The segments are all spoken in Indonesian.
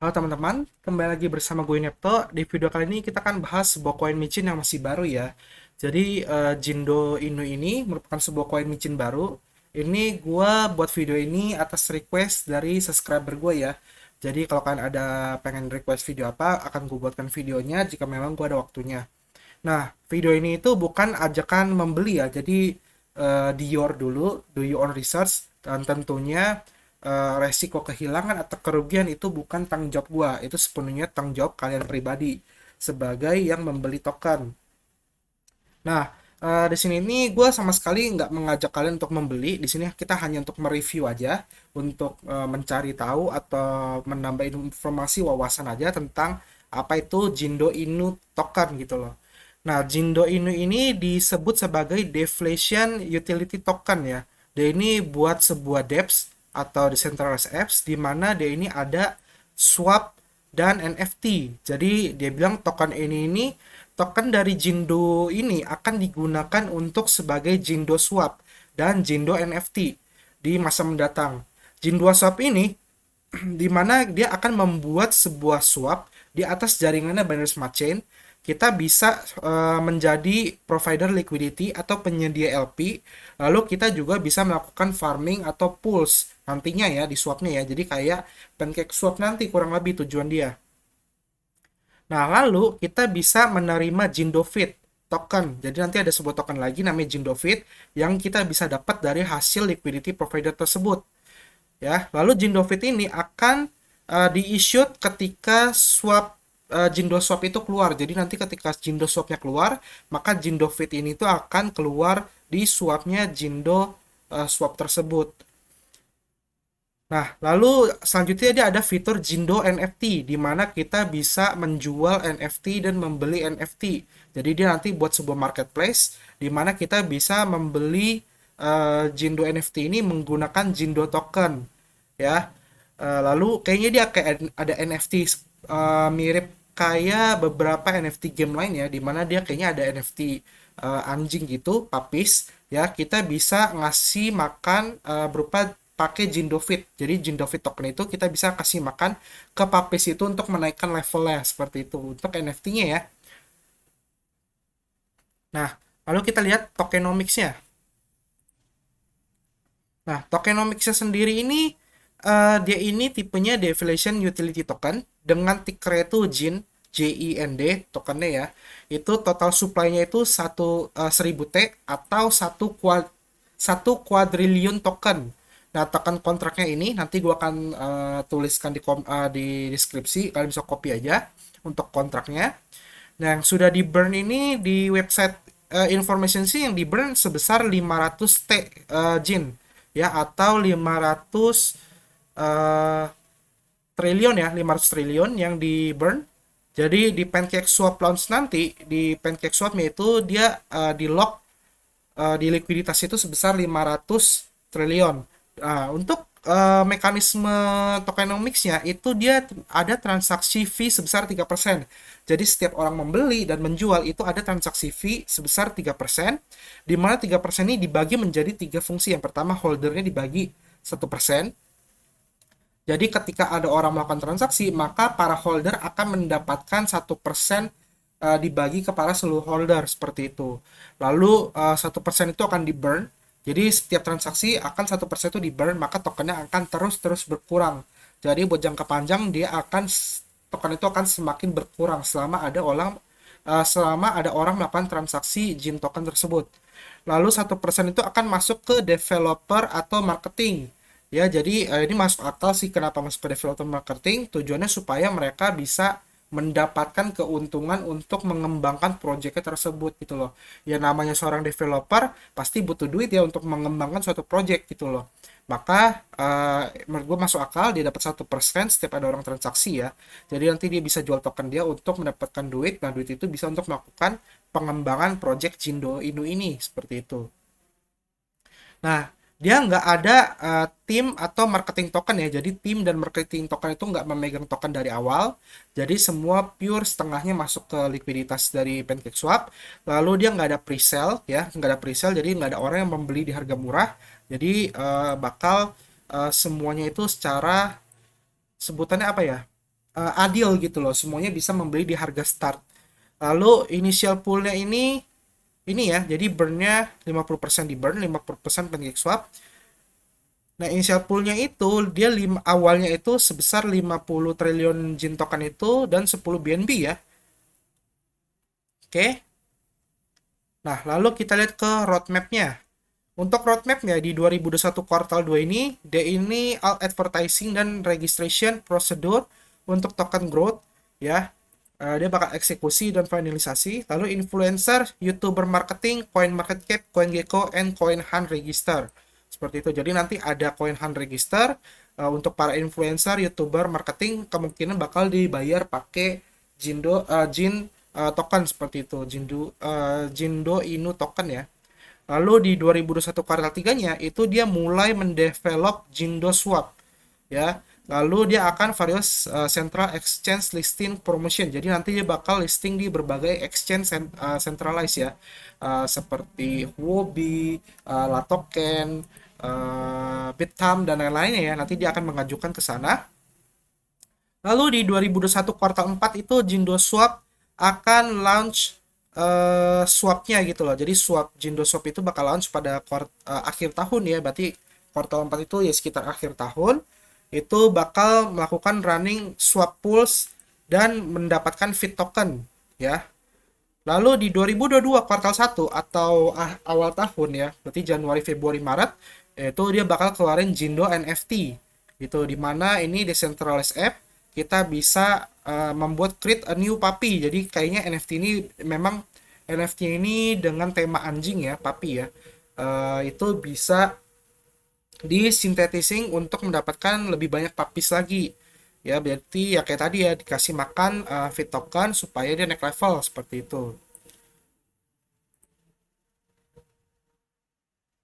Halo teman-teman, kembali lagi bersama gue Nepto. Di video kali ini kita akan bahas sebuah koin micin yang masih baru ya. Jadi Jindo Inu ini merupakan sebuah koin micin baru. Ini gue buat video ini atas request dari subscriber gue ya. Jadi kalau kalian ada pengen request video apa, akan gue buatkan videonya jika memang gue ada waktunya. Nah, video ini itu bukan ajakan membeli ya. Jadi di your dulu, do your own research, dan tentunya resiko kehilangan atau kerugian itu bukan tanggung jawab gua, itu sepenuhnya tanggung jawab kalian pribadi sebagai yang membeli token. Nah, di sini ini gue sama sekali nggak mengajak kalian untuk membeli. Di sini kita hanya untuk mereview aja, untuk mencari tahu atau menambah informasi wawasan aja tentang apa itu Jindo Inu token gitu loh. Nah, Jindo Inu ini disebut sebagai deflation utility token ya. Dia ini buat sebuah dApps atau decentralized apps di mana dia ini ada swap dan NFT. Jadi dia bilang token ini token dari Jindo ini akan digunakan untuk sebagai Jindo Swap dan Jindo NFT di masa mendatang. Jindo Swap ini di mana dia akan membuat sebuah swap di atas jaringannya Binance Smart Chain. Kita bisa menjadi provider liquidity atau penyedia LP, lalu kita juga bisa melakukan farming atau pools nantinya ya di swapnya ya. Jadi kayak pancake swap nanti kurang lebih tujuan dia. Nah, lalu kita bisa menerima Jindofit token. Jadi nanti ada sebuah token lagi namanya Jindofit yang kita bisa dapat dari hasil liquidity provider tersebut. Ya, lalu Jindofit ini akan di-issued ketika swap Jindo Swap itu keluar. Jadi nanti ketika Jindo Swapnya keluar, maka Jindofit ini tuh akan keluar di swapnya Jindo Swap tersebut. Nah, lalu selanjutnya dia ada fitur Jindo NFT, di mana kita bisa menjual NFT dan membeli NFT. Jadi dia nanti buat sebuah marketplace, di mana kita bisa membeli Jindo NFT ini menggunakan Jindo token, ya. Lalu kayaknya dia kayak ada NFT mirip kayak beberapa NFT game lain ya, di mana dia kayaknya ada NFT anjing gitu, papis, ya kita bisa ngasih makan berupa pakai Jindofit. Jadi Jindofit token itu kita bisa kasih makan ke papis itu untuk menaikkan levelnya seperti itu untuk NFT-nya ya. Nah, lalu kita lihat tokenomics-nya. Nah, tokenomics-nya sendiri ini dia ini tipenya Deflation Utility Token dengan ticker itu JIN, JIND tokennya ya. Itu total supply-nya itu 1000 T atau satu kuadriliun token. Nah, token kontraknya ini nanti gua akan tuliskan di deskripsi, kalian bisa copy aja untuk kontraknya. Nah, yang sudah di burn ini di website information sih yang di burn sebesar 500 T JIN ya atau 500 eh, triliun ya, 500 triliun yang di burn. Jadi di Pancake Swap launch nanti, di Pancake Swapnya itu dia di lock di likuiditas itu sebesar 500 triliun. Untuk mekanisme tokenomics-nya itu dia ada transaksi fee sebesar 3%. Jadi setiap orang membeli dan menjual itu ada transaksi fee sebesar 3%, di mana 3% ini dibagi menjadi tiga fungsi. Yang pertama holdernya dibagi 1%. Jadi ketika ada orang melakukan transaksi, maka para holder akan mendapatkan 1% dibagi kepada seluruh holder seperti itu. Lalu 1% itu akan di burn. Jadi setiap transaksi akan 1% itu di burn, maka tokennya akan terus berkurang. Jadi buat jangka panjang dia akan token itu akan semakin berkurang selama ada orang melakukan transaksi JIN token tersebut. Lalu 1% itu akan masuk ke developer atau marketing. Ya, jadi ini masuk akal sih kenapa masuk ke developer marketing. Tujuannya supaya mereka bisa mendapatkan keuntungan untuk mengembangkan proyeknya tersebut gitu loh. Ya namanya seorang developer pasti butuh duit ya untuk mengembangkan suatu proyek gitu loh. Maka menurut gue masuk akal dia dapat 1% setiap ada orang transaksi ya. Jadi nanti dia bisa jual token dia untuk mendapatkan duit. Nah duit itu bisa untuk melakukan pengembangan proyek Jindo Inu ini seperti itu. Nah, dia nggak ada tim atau marketing token ya. Jadi tim dan marketing token itu nggak memegang token dari awal. Jadi semua pure setengahnya masuk ke likuiditas dari PancakeSwap. Lalu dia nggak ada pre-sale ya, nggak ada pre-sale. Jadi nggak ada orang yang membeli di harga murah. Jadi bakal semuanya itu secara sebutannya apa ya? adil gitu loh. Semuanya bisa membeli di harga start. Lalu initial poolnya ini ya, jadi burnnya 50% di burn, 50% PancakeSwap. Nah, initial poolnya itu dia awalnya itu sebesar 50 triliun Jin token itu dan 10 BNB ya. Oke. Nah, lalu kita lihat ke roadmapnya. Untuk roadmapnya di 2021 kuartal 2 ini, dia ini all advertising dan registration procedure untuk token growth ya. Dia bakal eksekusi dan finalisasi. Lalu influencer, YouTuber marketing, Coin Market Cap, CoinGecko, and CoinHunt register. Seperti itu. Jadi nanti ada CoinHunt register untuk para influencer, YouTuber marketing kemungkinan bakal dibayar pakai Jin token seperti itu. Jindo Inu token ya. Lalu di 2021 kuartal 3-nya itu dia mulai mendevelop Jindo Swap ya. Lalu dia akan various central exchange listing promotion. Jadi nanti dia bakal listing di berbagai exchange centralized ya. Seperti Huobi, Latoken, Bithumb dan lain-lainnya ya. Nanti dia akan mengajukan ke sana. Lalu di 2021 kuartal 4 itu Jindo Swap akan launch swapnya gitu loh. Jadi Jindo Swap itu bakal launch pada akhir tahun ya. Berarti kuartal 4 itu ya sekitar akhir tahun. Itu bakal melakukan running swap pools dan mendapatkan fit token ya. Lalu di 2022 kuartal 1 atau awal tahun ya, berarti Januari, Februari, Maret, itu dia bakal keluarin Jindo NFT. Itu dimana ini decentralized app, kita bisa membuat create a new puppy. Jadi kayaknya NFT ini memang NFT ini dengan tema anjing ya, puppy ya. Itu bisa disintetising untuk mendapatkan lebih banyak puppies lagi. Ya, berarti ya kayak tadi ya dikasih makan fit token supaya dia naik level seperti itu.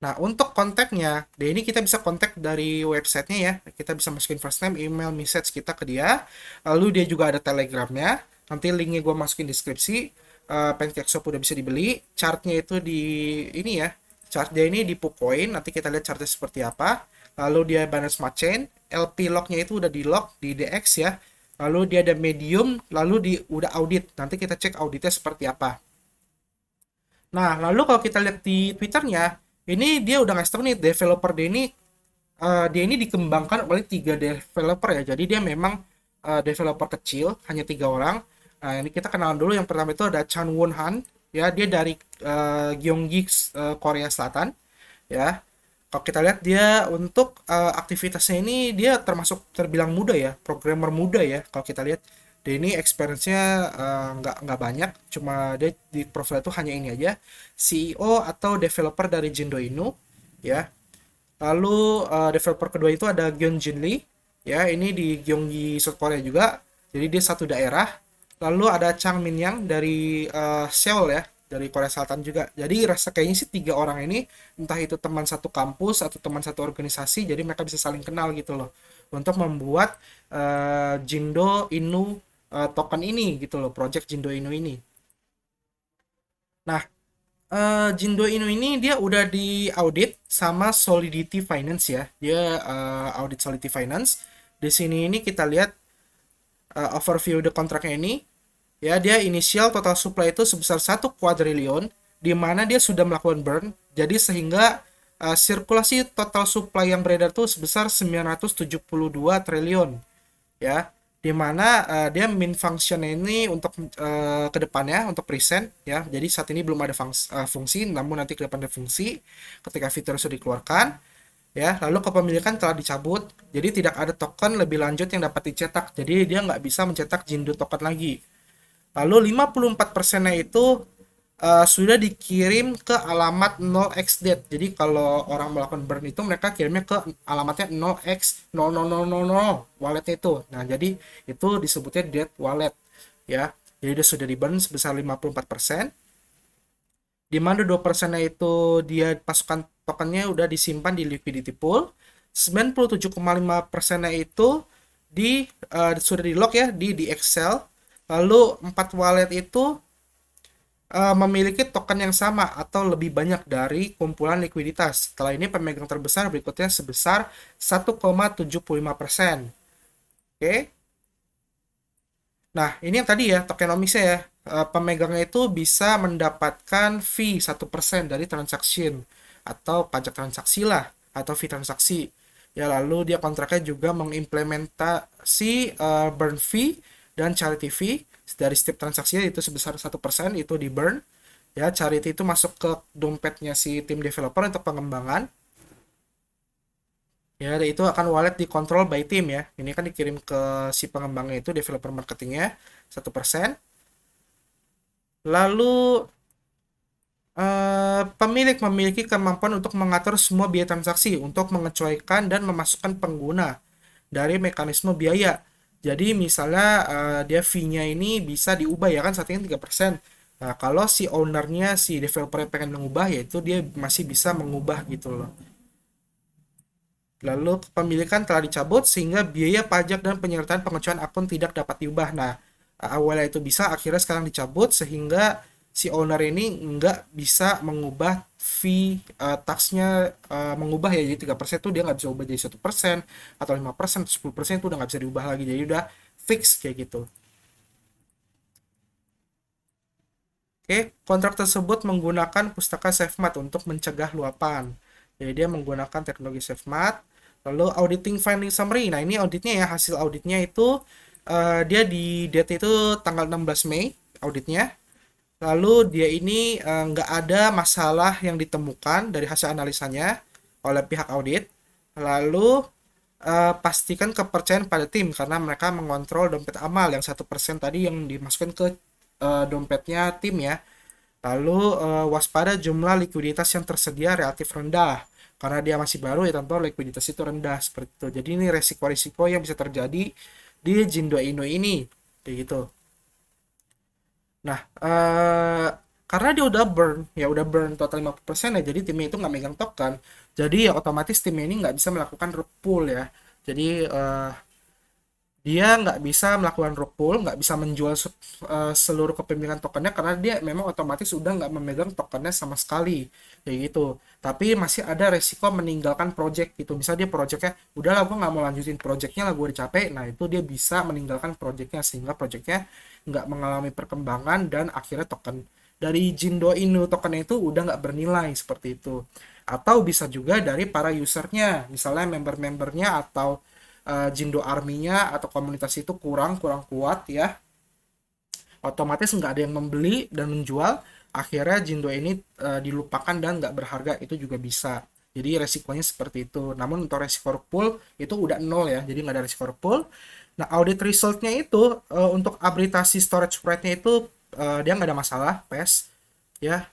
Nah, untuk kontaknya, dia ini kita bisa kontak dari websitenya ya. Kita bisa masukin first name, email, message kita ke dia. Lalu dia juga ada telegramnya. Nanti linknya gue masukin deskripsi. PancakeSwap udah bisa dibeli. Chartnya itu di ini ya. Chart dia ini di PuCoin. Nanti kita lihat chartnya seperti apa. Lalu dia Binance Smart Chain. LP locknya itu udah di lock di DX ya. Lalu dia ada Medium. Lalu udah audit. Nanti kita cek auditnya seperti apa. Nah, lalu kalau kita lihat di Twitternya, ini dia udah ngasih tau nih developer dia ini dikembangkan oleh 3 developer ya. Jadi dia memang developer kecil, hanya 3 orang. Nah, ini kita kenalan dulu. Yang pertama itu ada Chan Won Han, ya dia dari Gyeonggi, Korea Selatan, ya. Kalau kita lihat dia untuk aktivitasnya ini dia termasuk terbilang muda ya, programmer muda ya. Kalau kita lihat dia ini experience-nya nggak banyak, cuma dia di profil itu hanya ini aja, CEO atau developer dari Jindo Inu, ya. Lalu developer kedua itu ada Gyeon Jin Lee, ya ini di Gyeonggi, South Korea juga. Jadi dia satu daerah. Lalu ada Chang Min Yang dari Seoul ya, dari Korea Selatan juga. Jadi rasa kayaknya sih 3 orang ini entah itu teman satu kampus atau teman satu organisasi, jadi mereka bisa saling kenal gitu loh untuk membuat Jindo Inu token ini gitu loh, project Jindo Inu ini. Nah, Jindo Inu ini dia udah di audit sama Solidity Finance ya. Dia audit Solidity Finance. Di sini ini kita lihat overview the kontraknya ini. Ya, dia initial total supply itu sebesar 1 kuadriliun, di mana dia sudah melakukan burn. Jadi sehingga sirkulasi total supply yang beredar itu sebesar 972 triliun. Ya, di mana dia main functionnya ini untuk kedepannya untuk present ya. Jadi saat ini belum ada fungsi, namun nanti ke depan ada fungsi ketika fitur sudah dikeluarkan ya. Lalu kepemilikan telah dicabut, jadi tidak ada token lebih lanjut yang dapat dicetak, jadi dia nggak bisa mencetak Jindo token lagi. Lalu 54%-nya itu sudah dikirim ke alamat 0xDate. Jadi kalau orang melakukan burn itu mereka kirimnya ke alamatnya 0x00000 walletnya itu. Nah, jadi itu disebutnya dead wallet ya. Jadi dia sudah di burn sebesar 54%. Di mana 2%-nya itu dia pasukan tokennya udah disimpan di liquidity pool. 97,5%-nya itu sudah di lock ya di Excel. Lalu 4 wallet itu memiliki token yang sama atau lebih banyak dari kumpulan likuiditas. Setelah ini pemegang terbesar berikutnya sebesar 1,75%. Oke. Nah, ini yang tadi ya, tokenomicsnya ya. Pemegangnya itu bisa mendapatkan fee 1% dari transaction atau pajak transaksi lah, atau fee transaksi. Ya, lalu dia kontraknya juga mengimplementasi burn fee dan charity fee dari setiap transaksinya itu sebesar 1% itu di burn. Ya, charity itu masuk ke dompetnya si tim developer untuk pengembangan. Ya, itu akan wallet dikontrol by team ya. Ini kan dikirim ke si pengembangnya itu developer marketingnya 1%. Lalu pemilik memiliki kemampuan untuk mengatur semua biaya transaksi untuk mengecualikan dan memasukkan pengguna dari mekanisme biaya. Jadi misalnya dia fee-nya ini bisa diubah ya kan saat ini 3%. Nah, kalau si ownernya, si developer pengen mengubah ya itu dia masih bisa mengubah gitu loh. Lalu kepemilikan telah dicabut sehingga biaya pajak dan penyertaan pengecualian akun tidak dapat diubah. Nah, awalnya itu bisa, akhirnya sekarang dicabut sehingga si owner ini nggak bisa mengubah fee taxnya mengubah ya jadi 3% itu dia nggak bisa ubah jadi 1% atau 5% atau 10% itu udah nggak bisa diubah lagi jadi udah fix kayak gitu. Oke, kontrak tersebut menggunakan pustaka SafeMat untuk mencegah luapan. Jadi dia menggunakan teknologi SafeMat. Lalu auditing finding summary. Nah, ini auditnya ya, hasil auditnya itu dia di date itu tanggal 16 Mei auditnya. Lalu dia ini nggak ada masalah yang ditemukan dari hasil analisanya oleh pihak audit. Lalu pastikan kepercayaan pada tim karena mereka mengontrol dompet amal yang 1% tadi yang dimasukkan ke dompetnya tim ya. Lalu waspada jumlah likuiditas yang tersedia relatif rendah. Karena dia masih baru ya tentu likuiditas itu rendah seperti itu. Jadi ini resiko-resiko yang bisa terjadi di Jindo Inu ini. Kayak gitu. Nah, karena dia udah burn, ya udah burn total 50% ya, jadi timnya itu nggak megang token. Jadi ya otomatis timnya ini nggak bisa melakukan rug pull ya. Jadi dia nggak bisa melakukan rug pull, nggak bisa menjual seluruh kepemilikan tokennya karena dia memang otomatis udah nggak memegang tokennya sama sekali, kayak gitu. Tapi masih ada resiko meninggalkan project gitu. Misalnya dia projectnya, udah lah gue nggak mau lanjutin projectnya lah gue udah capek. Nah itu dia bisa meninggalkan projectnya sehingga projectnya nggak mengalami perkembangan dan akhirnya token dari Jindo Inu tokennya itu udah nggak bernilai seperti itu. Atau bisa juga dari para usernya, misalnya member-membernya atau Jindo Army-nya atau komunitas itu kurang kurang kuat ya, otomatis nggak ada yang membeli dan menjual, akhirnya Jindo ini dilupakan dan nggak berharga itu juga bisa. Jadi resikonya seperti itu. Namun untuk resiko pool itu udah nol ya, jadi nggak ada resiko pool. Nah audit resultnya itu untuk abritasi storage rate-nya itu dia nggak ada masalah, PES ya.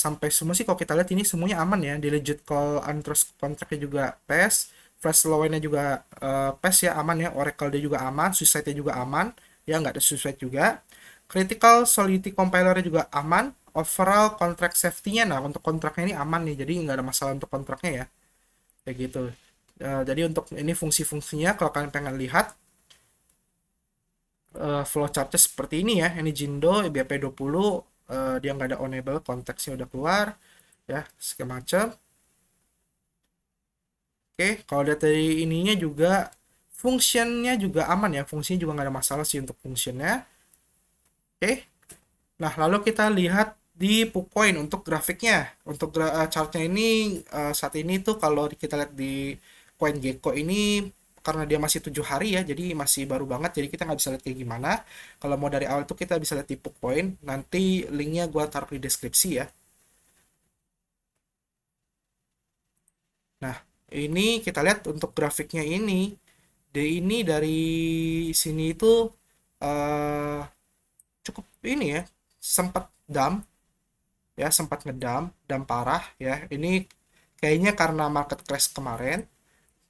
Sampai semua sih kalau kita lihat ini semuanya aman ya, di legit call untrust contract-nya juga PES, flash low-nya juga PES ya aman ya, Oracle dia juga aman, suicide-nya juga aman ya, nggak ada suicide juga. Critical Solidity Compiler juga aman. Overall contract safety-nya, nah untuk kontraknya ini aman nih, jadi nggak ada masalah untuk kontraknya ya. Kayak gitu. Jadi untuk ini fungsi-fungsinya, kalau kalian pengen lihat flowchart-nya seperti ini ya. Ini Jindo, BP20, dia nggak ada enable, konteksnya udah keluar. Ya, segala macam. Oke, kalau dari ininya juga, functionnya juga aman ya. Fungsinya juga nggak ada masalah sih untuk functionnya. Oke, nah, lalu kita lihat di Pukoin untuk grafiknya. Untuk chartnya ini saat ini tuh kalau kita lihat di CoinGecko ini karena dia masih 7 hari ya, jadi masih baru banget, jadi kita nggak bisa lihat kayak gimana. Kalau mau dari awal tuh kita bisa lihat di Pukoin. Nanti linknya gua taruh di deskripsi ya. Nah, ini kita lihat untuk grafiknya ini. Ini dari sini itu eh, cukup ini ya, sempat dump ya, sempat ngedam dan parah ya. Ini kayaknya karena market crash kemarin,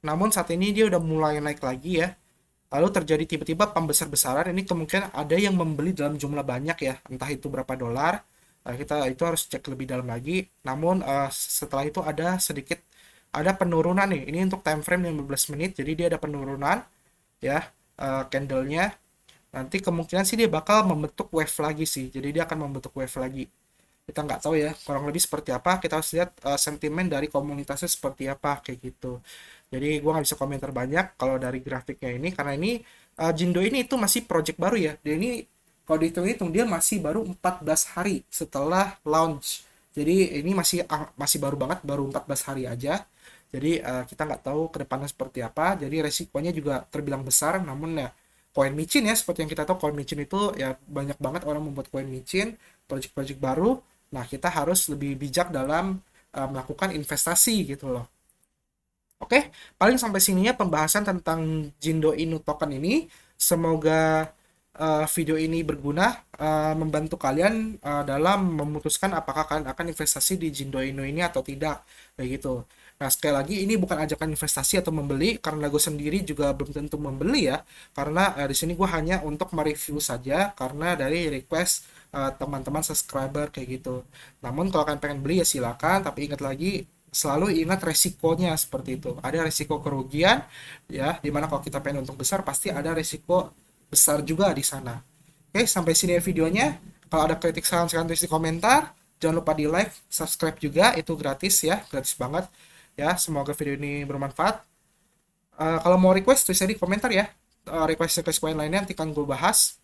namun saat ini dia udah mulai naik lagi ya. Lalu terjadi tiba-tiba pembesar-besaran, ini kemungkinan ada yang membeli dalam jumlah banyak ya, entah itu berapa dolar. Kita itu harus cek lebih dalam lagi. Namun setelah itu ada sedikit, ada penurunan nih, ini untuk time frame 15 menit, jadi dia ada penurunan ya, candlenya. Nanti kemungkinan sih dia bakal membentuk wave lagi sih, jadi dia akan membentuk wave lagi. Kita nggak tahu ya kurang lebih seperti apa, kita harus lihat sentimen dari komunitasnya seperti apa kayak gitu. Jadi gue nggak bisa komentar banyak kalau dari grafiknya ini karena ini Jindo ini itu masih project baru ya. Dan ini kalau dihitung-hitung dia masih baru 14 hari setelah launch. Jadi ini masih baru banget, baru 14 hari aja. Jadi kita nggak tahu ke depannya seperti apa. Jadi resikonya juga terbilang besar. Namun ya koin micin ya, seperti yang kita tahu koin micin itu ya banyak banget orang membuat koin micin, project-project baru. Nah kita harus lebih bijak dalam melakukan investasi gitu loh. Oke, paling sampai sininya pembahasan tentang Jindo Inu token ini. Semoga video ini berguna, membantu kalian dalam memutuskan apakah kalian akan investasi di Jindo Inu ini atau tidak, kayak gitu. Nah, sekali lagi ini bukan ajakan investasi atau membeli, karena gue sendiri juga belum tentu membeli ya, karena di sini gue hanya untuk mereview saja, karena dari request teman-teman subscriber kayak gitu. Namun kalau kalian pengen beli ya silakan, tapi ingat lagi selalu ingat resikonya seperti itu. Ada resiko kerugian ya, dimana kalau kita pengen untung besar pasti ada resiko besar juga di sana. Oke, sampai sini ya videonya. Kalau ada kritik saran silahkan tulis di komentar. Jangan lupa di like, subscribe juga, itu gratis ya, gratis banget. Ya, semoga video ini bermanfaat. Kalau mau request tulis di komentar ya. Request koin lainnya nanti akan gue bahas.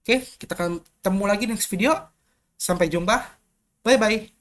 Oke, kita akan ketemu lagi next video. Sampai jumpa. Bye bye.